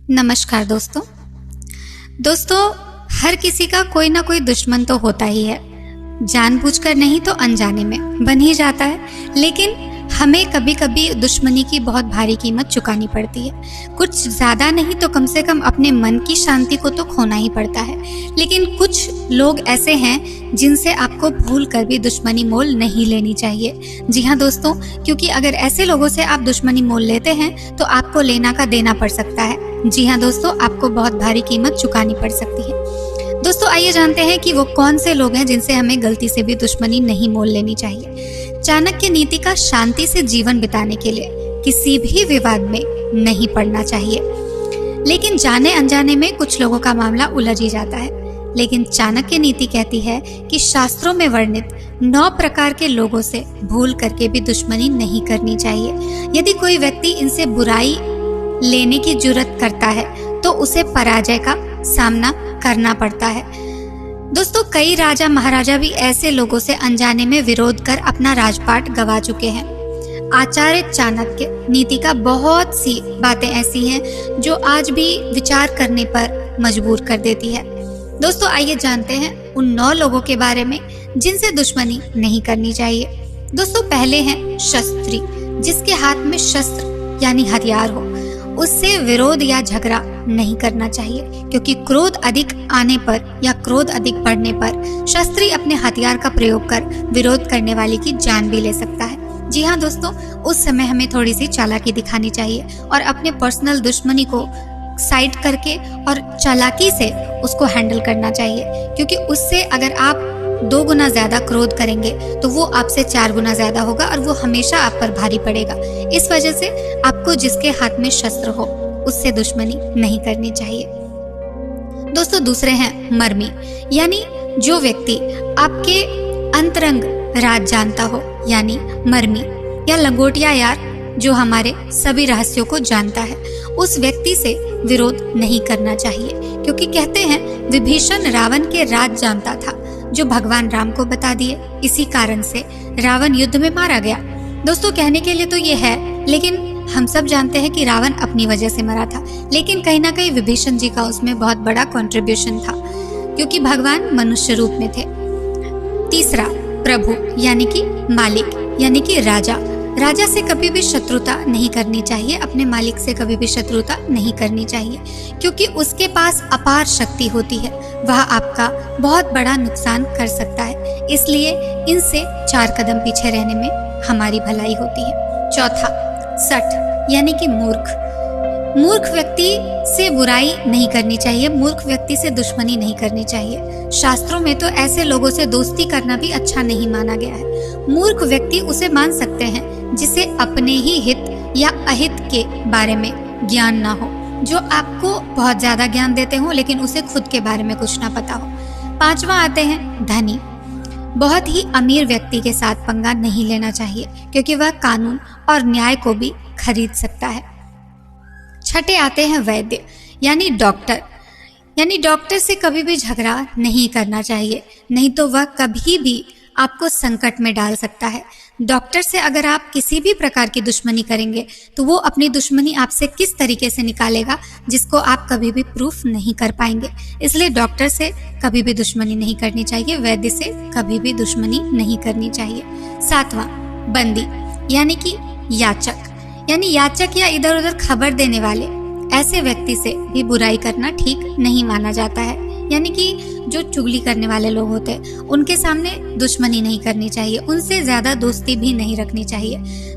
नमस्कार दोस्तों, हर किसी का कोई ना कोई दुश्मन तो होता ही है। जानबूझकर नहीं तो अनजाने में बन ही जाता है। लेकिन हमें कभी कभी दुश्मनी की बहुत भारी कीमत चुकानी पड़ती है। कुछ ज्यादा नहीं तो कम से कम अपने मन की शांति को तो खोना ही पड़ता है। लेकिन कुछ लोग ऐसे हैं जिनसे आपको भूल कर भी दुश्मनी मोल नहीं लेनी चाहिए। जी हाँ दोस्तों, क्योंकि अगर ऐसे लोगों से आप दुश्मनी मोल लेते हैं तो आपको लेना का देना पड़ सकता है। जी हाँ दोस्तों, आपको बहुत भारी कीमत चुकानी पड़ सकती है। दोस्तों आइए जानते हैं कि वो कौन से लोग हैं जिनसे हमें गलती से भी दुश्मनी नहीं मोल लेनी चाहिए। चाणक्य नीति का शांति से जीवन बिताने के लिए किसी भी विवाद में नहीं पड़ना चाहिए। लेकिन जाने अनजाने में कुछ लोगों का मामला उलझ ही जाता है। लेकिन चाणक्य नीति कहती है कि शास्त्रों में वर्णित 9 प्रकार के लोगों से भूल करके भी दुश्मनी नहीं करनी चाहिए। यदि कोई व्यक्ति इनसे बुराई लेने की जुर्रत करता है तो उसे पराजय का सामना करना पड़ता है। दोस्तों कई राजा महाराजा भी ऐसे लोगों से अनजाने में विरोध कर अपना राजपाट गवा चुके हैं। आचार्य चाणक्य नीति का बहुत सी बातें ऐसी हैं जो आज भी विचार करने पर मजबूर कर देती है। दोस्तों आइए जानते हैं उन 9 लोगों के बारे में जिनसे दुश्मनी नहीं करनी चाहिए। दोस्तों पहले हैं शस्त्री, जिसके हाथ में शस्त्र यानी हथियार हो, उससे विरोध या झगड़ा नहीं करना चाहिए, क्योंकि क्रोध अधिक आने पर या क्रोध अधिक बढ़ने पर शस्त्री अपने हथियार का प्रयोग कर विरोध करने वाले की जान भी ले सकता है। जी हाँ दोस्तों, उस समय हमें थोड़ी सी चालाकी दिखानी चाहिए और अपने पर्सनल दुश्मनी को साइड करके और चालाकी से उसको हैंडल करना चाहिए, क्योंकि उससे अगर आप 2 गुना ज्यादा क्रोध करेंगे तो वो आपसे 4 गुना ज्यादा होगा और वो हमेशा आप पर भारी पड़ेगा। इस वजह से आपको जिसके हाथ में शस्त्र हो उससे दुश्मनी नहीं करनी चाहिए। दोस्तों दूसरे हैं मर्मी, यानी जो व्यक्ति आपके अंतरंग राज जानता हो, यानी मर्मी या लंगोटिया यार जो हमारे सभी रहस्यों को जानता है, उस व्यक्ति से विरोध नहीं करना चाहिए। क्योंकि कहते हैं विभीषण रावण के राज जानता था जो भगवान राम को बता दिए। इसी कारण से रावण युद्ध में मारा गया। दोस्तों कहने के लिए तो ये है, लेकिन हम सब जानते हैं कि रावण अपनी वजह से मरा था, लेकिन कहीं ना कहीं विभीषण जी का उसमें बहुत बड़ा कंट्रीब्यूशन था, क्योंकि भगवान मनुष्य रूप में थे। तीसरा प्रभु, यानी कि मालिक, यानी कि राजा। राजा से कभी भी शत्रुता नहीं करनी चाहिए, अपने मालिक से कभी भी शत्रुता नहीं करनी चाहिए, क्योंकि उसके पास अपार शक्ति होती है, वह आपका बहुत बड़ा नुकसान कर सकता है। इसलिए इनसे 4 कदम पीछे रहने में हमारी भलाई होती है। चौथा सठ, यानी कि मूर्ख। मूर्ख व्यक्ति से बुराई नहीं करनी चाहिए, मूर्ख व्यक्ति से दुश्मनी नहीं करनी चाहिए। शास्त्रों में तो ऐसे लोगों से दोस्ती करना भी अच्छा नहीं माना गया है। मूर्ख व्यक्ति उसे मान सकते हैं जिसे अपने ही हित या अहित के बारे में ज्ञान ना हो, जो आपको बहुत ज्यादा ज्ञान देते हो लेकिन उसे खुद के बारे में कुछ ना पता हो। 5वां आते हैं धनी। बहुत ही अमीर व्यक्ति के साथ पंगा नहीं लेना चाहिए, क्योंकि वह कानून और न्याय को भी खरीद सकता है। 6ठे आते हैं वैद्य, यानी डॉक्टर। यानी डॉक्टर से कभी भी झगड़ा नहीं करना चाहिए, नहीं तो वह कभी भी आपको संकट में डाल सकता है। डॉक्टर से अगर आप किसी भी प्रकार की दुश्मनी करेंगे तो वो अपनी दुश्मनी आपसे किस तरीके से निकालेगा जिसको आप कभी भी प्रूफ नहीं कर पाएंगे। इसलिए डॉक्टर से कभी भी दुश्मनी नहीं करनी चाहिए, वैद्य से कभी भी दुश्मनी नहीं करनी चाहिए। 7वां बंदी, यानी कि याचक। यानी याचक या इधर उधर खबर देने वाले ऐसे व्यक्ति से भी बुराई करना ठीक नहीं माना जाता है। यानी कि जो चुगली करने वाले लोग होते हैं उनके सामने दुश्मनी नहीं करनी चाहिए, उनसे ज्यादा दोस्ती भी नहीं रखनी चाहिए।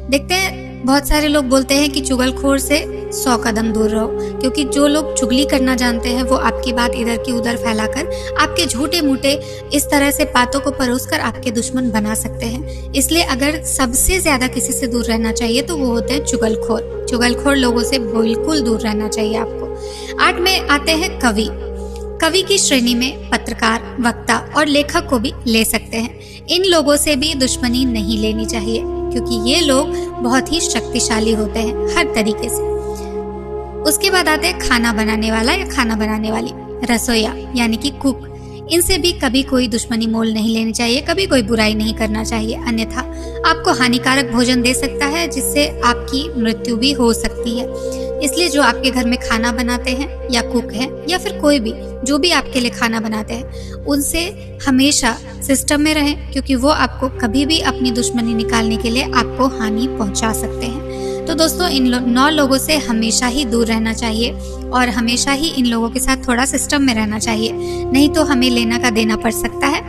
देखते हैं बहुत सारे लोग बोलते हैं कि चुगलखोर से 100 कदम दूर रहो, क्योंकि जो लोग चुगली करना जानते हैं वो आपकी बात इधर की उधर फैलाकर आपके झूठे मूठे इस तरह से बातों को परोसकर आपके दुश्मन बना सकते हैं। इसलिए अगर सबसे ज्यादा किसी से दूर रहना चाहिए तो वो होते हैं चुगलखोर। चुगलखोर लोगों से बिल्कुल दूर रहना चाहिए आपको। 8 में आते हैं कवि। कवि की श्रेणी में पत्रकार, वक्ता और लेखक को भी ले सकते हैं। इन लोगों से भी दुश्मनी नहीं लेनी चाहिए, क्योंकि ये लोग बहुत ही शक्तिशाली होते हैं हर तरीके से। उसके बाद आते हैं खाना बनाने वाला या खाना बनाने वाली, रसोइया यानी कि कुक। इनसे भी कभी कोई दुश्मनी मोल नहीं लेनी चाहिए, कभी कोई बुराई नहीं करना चाहिए, अन्यथा आपको हानिकारक भोजन दे सकता है जिससे आपकी मृत्यु भी हो सकती है। इसलिए जो आपके घर में खाना बनाते हैं या कुक हैं या फिर कोई भी जो भी आपके लिए खाना बनाते हैं, उनसे हमेशा सिस्टम में रहें, क्योंकि वो आपको कभी भी अपनी दुश्मनी निकालने के लिए आपको हानि पहुंचा सकते हैं। तो दोस्तों, इन 9 लोगों से हमेशा ही दूर रहना चाहिए और हमेशा ही इन लोगों के साथ थोड़ा सिस्टम में रहना चाहिए, नहीं तो हमें लेना का देना पड़ सकता है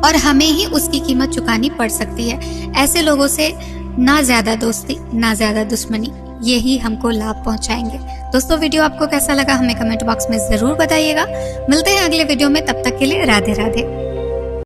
और हमें ही उसकी कीमत चुकानी पड़ सकती है। ऐसे लोगों से ना ज्यादा दोस्ती ना ज्यादा दुश्मनी, यही हमको लाभ पहुंचाएंगे। दोस्तों, वीडियो आपको कैसा लगा हमें कमेंट बॉक्स में जरूर बताइएगा। मिलते हैं अगले वीडियो में, तब तक के लिए राधे राधे।